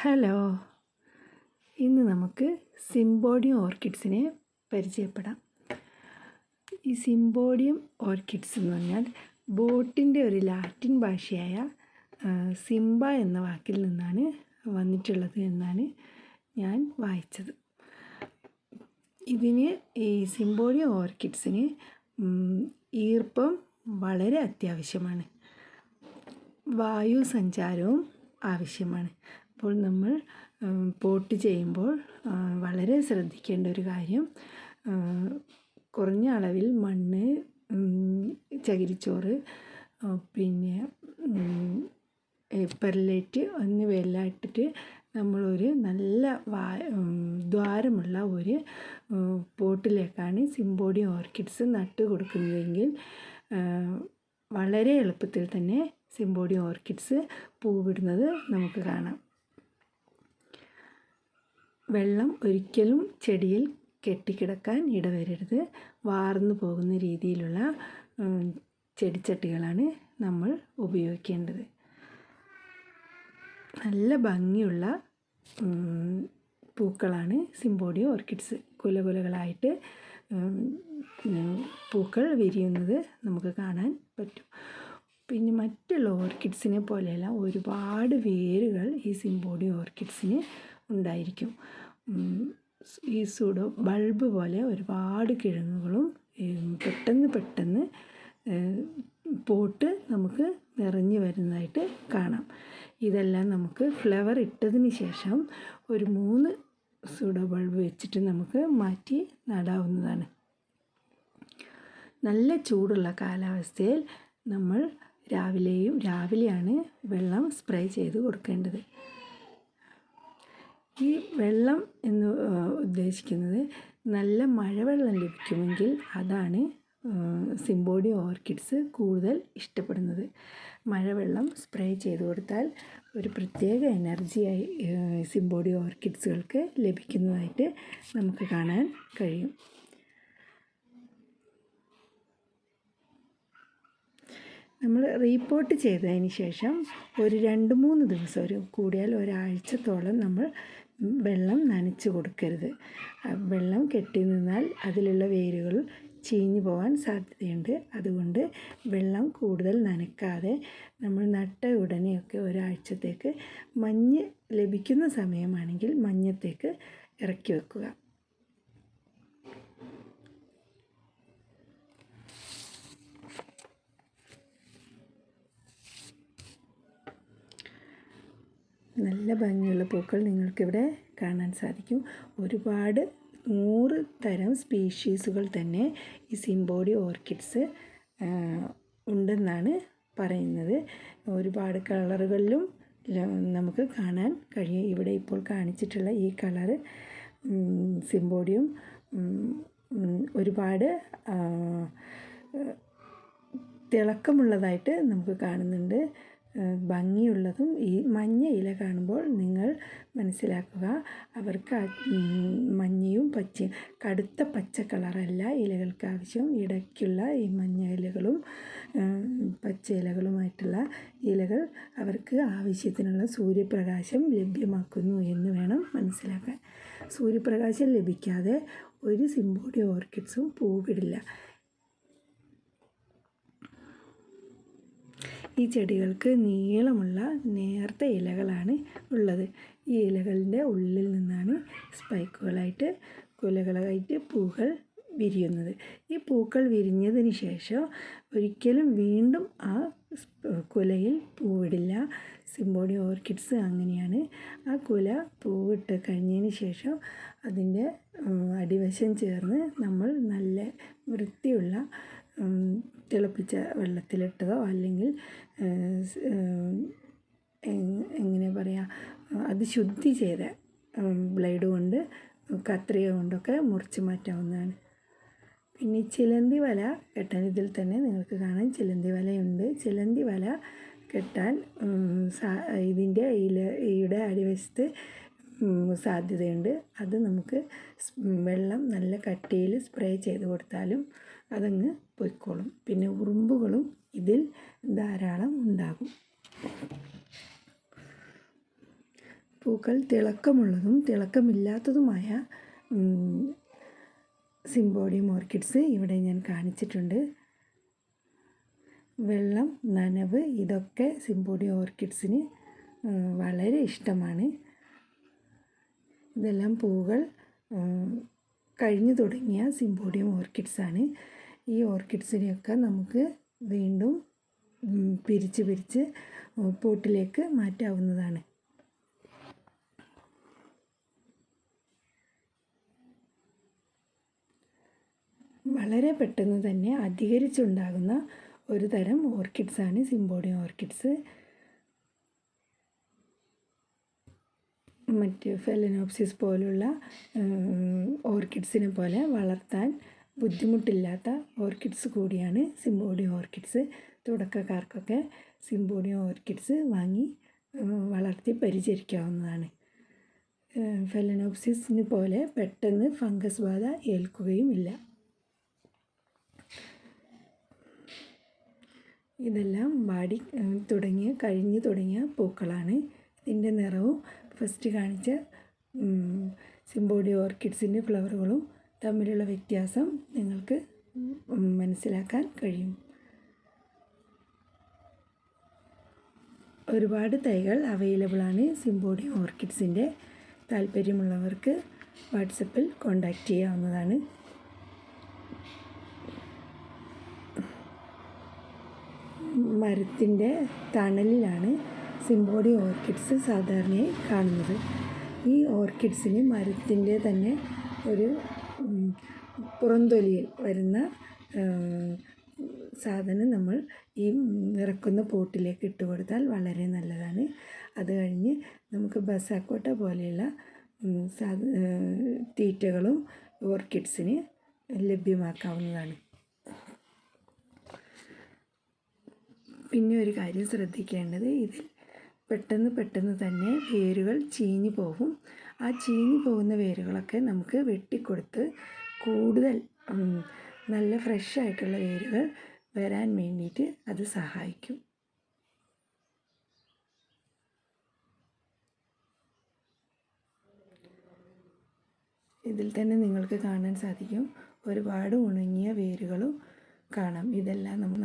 Hello, ഇന്ന് നമുക്ക് സിംബോഡിയം ഓർക്കിഡ്സിനെ പരിചയപ്പെടാം. ഈ സിംബോഡിയം ഓർക്കിഡ്സ് എന്ന് പറഞ്ഞാൽ ബോട്ടിൻ്റെ ഒരു ലാറ്റിൻ ഭാഷയായ സിംബ എന്ന വാക്കിൽ നിന്നാണ് വന്നിട്ടുള്ളത് എന്നാണ് ഞാൻ വായിച്ചത്. ഈ സിംബോഡിയം ഓർക്കിഡ്സിന് ഈർപ്പം വളരെ അത്യാവശ്യമാണ്. വായു സഞ്ചാരവും ആവശ്യമാണ്. അപ്പോൾ നമ്മൾ പോട്ട് ചെയ്യുമ്പോൾ വളരെ ശ്രദ്ധിക്കേണ്ട ഒരു കാര്യം, കുറഞ്ഞ അളവിൽ മണ്ണ്, ചകിരിച്ചോറ്, പിന്നെ പെർലൈറ്റ് എന്നിവയെല്ലാം ഇട്ടിട്ട് നമ്മളൊരു നല്ല ദ്വാരമുള്ള ഒരു പോട്ടിലേക്കാണ് സിംബോഡിയം ഓർക്കിഡ്സ് നട്ട് കൊടുക്കുന്നതെങ്കിൽ വളരെ എളുപ്പത്തിൽ തന്നെ സിംബോഡിയം ഓർക്കിഡ്സ് പൂവിടുന്നത് നമുക്ക് കാണാം. വെള്ളം ഒരിക്കലും ചെടിയിൽ കെട്ടിക്കിടക്കാൻ ഇടവരരുത്. വാർന്നു പോകുന്ന രീതിയിലുള്ള ചെടിച്ചട്ടികളാണ് നമ്മൾ ഉപയോഗിക്കേണ്ടത്. നല്ല ഭംഗിയുള്ള പൂക്കളാണ് സിംബോഡിയം ഓർക്കിഡ്സ്. കുലകുലകളായിട്ട് പൂക്കൾ വിരിയുന്നത് നമുക്ക് കാണാൻ പറ്റും. പിന്നെ മറ്റുള്ള ഓർക്കിഡ്സിനെ പോലെയല്ല, ഒരുപാട് വേരുകൾ ഈ സിംബോഡിയം ഓർക്കിഡ്സിന് ഉണ്ടായിരിക്കും. ഈ സൂഡോ ബൾബ് പോലെ ഒരുപാട് കിഴങ്ങുകളും പെട്ടെന്ന് പോട്ട് നമുക്ക് നിറഞ്ഞു വരുന്നതായിട്ട് കാണാം. ഇതെല്ലാം നമുക്ക് ഫ്ലവർ ഇട്ടതിന് ശേഷം ഒരു 3 സൂഡോ ബൾബ് വെച്ചിട്ട് നമുക്ക് മാറ്റി നടാവുന്നതാണ്. നല്ല ചൂടുള്ള കാലാവസ്ഥയിൽ നമ്മൾ രാവിലെയാണ് വെള്ളം സ്പ്രേ ചെയ്ത് കൊടുക്കേണ്ടത്. ഈ വെള്ളം എന്ന് ഉദ്ദേശിക്കുന്നത് നല്ല മഴവെള്ളം ലഭിക്കുമെങ്കിൽ അതാണ് സിംബോഡിയം ഓർക്കിഡ്സ് കൂടുതൽ ഇഷ്ടപ്പെടുന്നത്. മഴവെള്ളം സ്പ്രേ ചെയ്ത് കൊടുത്താൽ ഒരു പ്രത്യേക എനർജിയായി സിംബോഡിയം ഓർക്കിഡ്സുകൾക്ക് ലഭിക്കുന്നതായിട്ട് നമുക്ക് കാണാൻ കഴിയും. നമ്മൾ റീപോർട്ട് ചെയ്തതിന് ശേഷം ഒരു 2-3 ദിവസം, കൂടിയാൽ ഒരാഴ്ചത്തോളം നമ്മൾ വെള്ളം നനച്ച് കൊടുക്കരുത്. വെള്ളം കെട്ടി നിന്നാൽ അതിലുള്ള വേരുകൾ ചീഞ്ഞു പോകാൻ സാധ്യതയുണ്ട്. അതുകൊണ്ട് വെള്ളം കൂടുതൽ നനയ്ക്കാതെ നമ്മൾ നട്ട ഉടനെയൊക്കെ ഒരാഴ്ചത്തേക്ക് മഞ്ഞ് ലഭിക്കുന്ന സമയമാണെങ്കിൽ മഞ്ഞത്തേക്ക് ഇറക്കി വെക്കുക. നല്ല ഭംഗിയുള്ള പൂക്കൾ നിങ്ങൾക്കിവിടെ കാണാൻ സാധിക്കും. ഒരുപാട് 100 തരം സ്പീഷീസുകൾ തന്നെ ഈ സിംബോഡിയം ഓർക്കിഡ്സ് ഉണ്ടെന്നാണ് പറയുന്നത്. ഒരുപാട് കളറുകളിലും നമുക്ക് കാണാൻ കഴിയും. ഇവിടെ ഇപ്പോൾ കാണിച്ചിട്ടുള്ള ഈ കളറ് സിംബോഡിയം ഒരുപാട് തിളക്കമുള്ളതായിട്ട് നമുക്ക് കാണുന്നുണ്ട്. ഭംഗിയുള്ളതും ഈ മഞ്ഞ ഇല കാണുമ്പോൾ നിങ്ങൾ മനസ്സിലാക്കുക, അവർക്ക് മഞ്ഞയും പച്ചയും കടുത്ത പച്ച കളറല്ല ഇലകൾക്ക് ആവശ്യം. ഇടയ്ക്കുള്ള ഈ മഞ്ഞ ഇലകളും പച്ച ഇലകളുമായിട്ടുള്ള ഇലകൾ അവർക്ക് ആവശ്യത്തിനുള്ള സൂര്യപ്രകാശം ലഭ്യമാക്കുന്നു എന്ന് വേണം മനസ്സിലാക്കാൻ. സൂര്യപ്രകാശം ലഭിക്കാതെ ഒരു സിംബോഡിയം ഓർക്കിഡ്സും പൂവിടില്ല. ഈ ചെടികൾക്ക് നീളമുള്ള നേർത്ത ഇലകളാണ് ഉള്ളത്. ഈ ഇലകളുടെ ഉള്ളിൽ നിന്നാണ് സ്പൈക്കുകളായിട്ട് കുലകളായിട്ട് പൂക്കൾ വിരിയുന്നത്. ഈ പൂക്കൾ വിരിഞ്ഞതിന് ശേഷം ഒരിക്കലും വീണ്ടും ആ കുലയിൽ പൂവിടില്ല. സിംബോഡിയം ഓർക്കിഡ്സ് അങ്ങനെയാണ്. ആ കുല പൂവിട്ട് കഴിഞ്ഞതിന് ശേഷം അതിൻ്റെ അടിവശം ചേർന്ന് നമ്മൾ നല്ല വൃത്തിയുള്ള തിളപ്പിച്ച വെള്ളത്തിലിട്ടതോ അല്ലെങ്കിൽ എങ്ങനെ പറയുക, അത് ശുദ്ധി ചെയ്ത ബ്ലേഡ് കൊണ്ട് കത്രിക കൊണ്ടൊക്കെ മുറിച്ച് മാറ്റാവുന്നതാണ്. പിന്നെ ചിലന്തി വല കെട്ടാൻ ഇതിൽ തന്നെ നിങ്ങൾക്ക് കാണാൻ ചിലന്തി വലയുണ്ട്. ചിലന്തി വല കെട്ടാൻ ഇതിൻ്റെ ഇലയുടെ അടിവശത്ത് സാധ്യതയുണ്ട്. അത് നമുക്ക് വെള്ളം നല്ല കട്ടിയിൽ സ്പ്രേ ചെയ്ത് കൊടുത്താലും അതങ്ങ് പൊയ്ക്കോളും. പിന്നെ ഉറുമ്പുകളും ഇതിൽ ധാരാളം ഉണ്ടാകും. പൂക്കൾ തിളക്കമുള്ളതും തിളക്കമില്ലാത്തതുമായ സിംബോഡിയം ഓർക്കിഡ്സ് ഇവിടെ ഞാൻ കാണിച്ചിട്ടുണ്ട്. വെള്ളം, നനവ് ഇതൊക്കെ സിംബോഡിയം ഓർക്കിഡ്സിന് വളരെ ഇഷ്ടമാണ്. ഇതെല്ലാം പൂകൾ കഴിഞ്ഞു തുടങ്ങിയ സിംബോഡിയം ഓർക്കിഡ്സാണ്. ഈ ഓർക്കിഡ്സിനെയൊക്കെ നമുക്ക് വീണ്ടും പിരിച്ച് പോട്ടിലേക്ക് മാറ്റാവുന്നതാണ്. വളരെ പെട്ടെന്ന് തന്നെ അധികരിച്ചുണ്ടാകുന്ന ഒരു തരം ഓർക്കിഡ്സാണ് സിംബോഡിയം ഓർക്കിഡ്സ്. മറ്റ് ഫെലനോപ്സിസ് പോലുള്ള ഓർക്കിഡ്സിനെ പോലെ വളർത്താൻ ബുദ്ധിമുട്ടില്ലാത്ത ഓർക്കിഡ്സ് കൂടിയാണ് സിംബോഡിയം ഓർക്കിഡ്സ്. തുടക്കക്കാർക്കൊക്കെ സിംബോഡിയം ഓർക്കിഡ്സ് വാങ്ങി വളർത്തി പരിചരിക്കാവുന്നതാണ്. ഫെലനോപ്സിസിന് പോലെ പെട്ടെന്ന് ഫംഗസ് ബാധ ഏൽക്കുകയുമില്ല. ഇതെല്ലാം കഴിഞ്ഞു തുടങ്ങിയ പൂക്കളാണ്. ഇതിൻ്റെ നിറവും ഫസ്റ്റ് കാണിച്ച സിംബോഡിയം ഓർക്കിഡ്സിൻ്റെ ഫ്ലവറുകളും തമ്മിലുള്ള വ്യത്യാസം നിങ്ങൾക്ക് മനസ്സിലാക്കാൻ കഴിയും. ഒരുപാട് തൈകൾ അവൈലബിളാണ് സിംബോഡിയം ഓർക്കിഡ്സിൻ്റെ. താല്പര്യമുള്ളവർക്ക് വാട്സപ്പിൽ കോൺടാക്റ്റ് ചെയ്യാവുന്നതാണ്. മരത്തിൻ്റെ തണലിലാണ് സിംബോഡിയം ഓർക്കിഡ്സ് സാധാരണയായി കാണുന്നത്. ഈ ഓർക്കിഡ്സിന് മരത്തിൻ്റെ തന്നെ ഒരു പുറംതൊലിയിൽ വരുന്ന സാധനം നമ്മൾ ഈ നിറക്കുന്ന പോട്ടിലേക്ക് ഇട്ട് കൊടുത്താൽ വളരെ നല്ലതാണ്. അത് കഴിഞ്ഞ് നമുക്ക് ബസാക്കോട്ട പോലെയുള്ള തീറ്റകളും ഓർക്കിഡ്സിന് ലഭ്യമാക്കാവുന്നതാണ്. പിന്നെ ഒരു കാര്യം ശ്രദ്ധിക്കേണ്ടത്, ഇതിൽ പെട്ടെന്ന് തന്നെ വേരുകൾ ചീഞ്ഞു പോകും. ആ ചീഞ്ഞു പോകുന്ന വേരുകളൊക്കെ നമുക്ക് വെട്ടിക്കൊടുത്ത് കൂടുതൽ നല്ല ഫ്രഷ് ആയിട്ടുള്ള വേരുകൾ വരാൻ വേണ്ടിയിട്ട് അത് സഹായിക്കും. ഇതിൽ തന്നെ നിങ്ങൾക്ക് കാണാൻ സാധിക്കും ഒരുപാട് ഉണങ്ങിയ വേരുകളും കാണാം. ഇതെല്ലാം നമ്മൾ